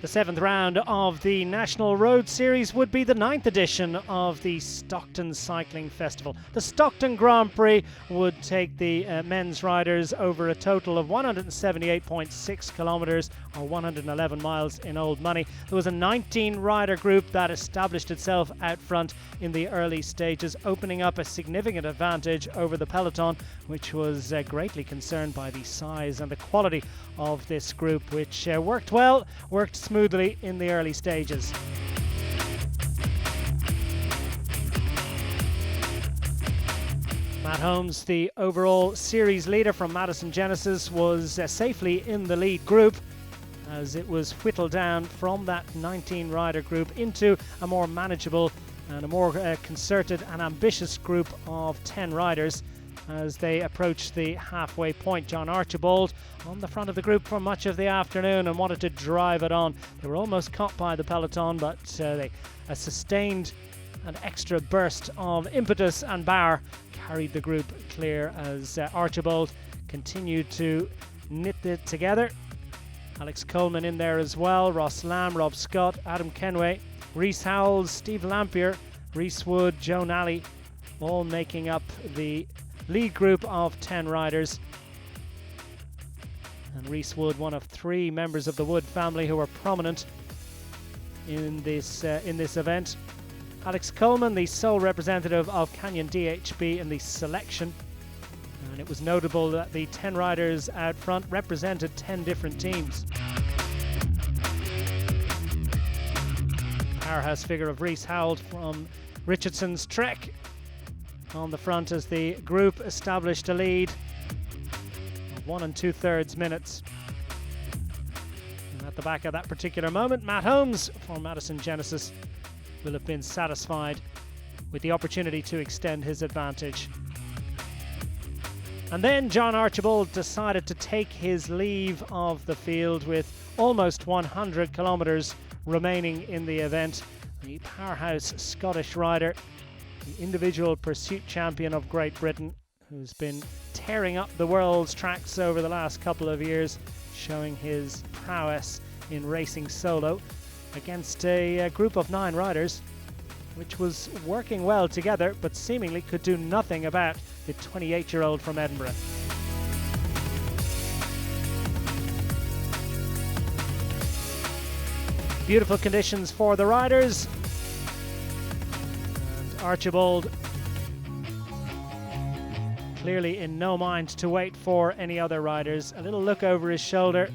The 7th round of the National Road Series would be the 9th edition of the Stockton Cycling Festival. The Stockton Grand Prix would take the men's riders over a total of 178.6 kilometres or 111 miles in old money. There was a 19-rider group that established itself out front in the early stages, opening up a significant advantage over the peloton, which was greatly concerned by the size and the quality of this group, which worked smoothly in the early stages. Matt Holmes, the overall series leader from Madison Genesis, was safely in the lead group as it was whittled down from that 19-rider group into a more manageable and a more concerted and ambitious group of 10 riders. As they approached the halfway point, John Archibald on the front of the group for much of the afternoon and wanted to drive it on. They were almost caught by the peloton, but a sustained and extra burst of impetus and power carried the group clear as Archibald continued to knit it together. Alex Coleman in there as well, Ross Lamb, Rob Scott, Adam Kenway, Reece Howells, Steve Lampier, Reece Wood, Joan Alley, all making up the lead group of 10 riders. And Reece Wood, one of 3 members of the Wood family who are prominent in this event. Alex Coleman, the sole representative of Canyon DHB in the selection. And it was notable that the 10 riders out front represented 10 different teams. Powerhouse figure of Reece Howells from Richardson's Trek on the front as the group established a lead of 1 2/3 minutes. And at the back of that particular moment, Matt Holmes for Madison Genesis will have been satisfied with the opportunity to extend his advantage. And then John Archibald decided to take his leave of the field with almost 100 kilometres remaining in the event. The powerhouse Scottish rider, the individual pursuit champion of Great Britain, who's been tearing up the world's tracks over the last couple of years, showing his prowess in racing solo against a group of 9 riders, which was working well together but seemingly could do nothing about the 28-year-old from Edinburgh. Beautiful conditions for the riders. Archibald clearly in no mind to wait for any other riders. A little look over his shoulder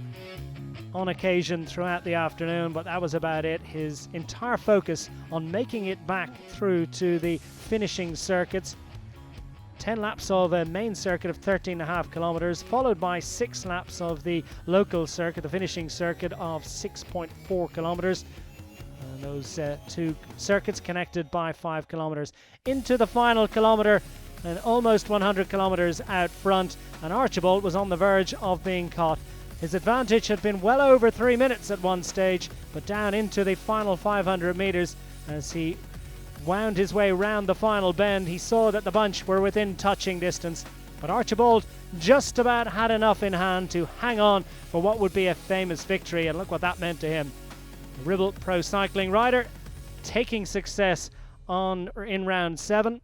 on occasion throughout the afternoon, but that was about it. His entire focus on making it back through to the finishing circuits. 10 laps of a main circuit of 13.5 kilometres, followed by 6 laps of the local circuit, the finishing circuit of 6.4 kilometres. And those 2 circuits connected by 5 kilometres. Into the final kilometre and almost 100 kilometres out front, and Archibald was on the verge of being caught. His advantage had been well over 3 minutes at one stage, but down into the final 500 metres as he wound his way round the final bend, he saw that the bunch were within touching distance, but Archibald just about had enough in hand to hang on for what would be a famous victory, and look what that meant to him. The Ribble Pro Cycling rider taking success in round 7.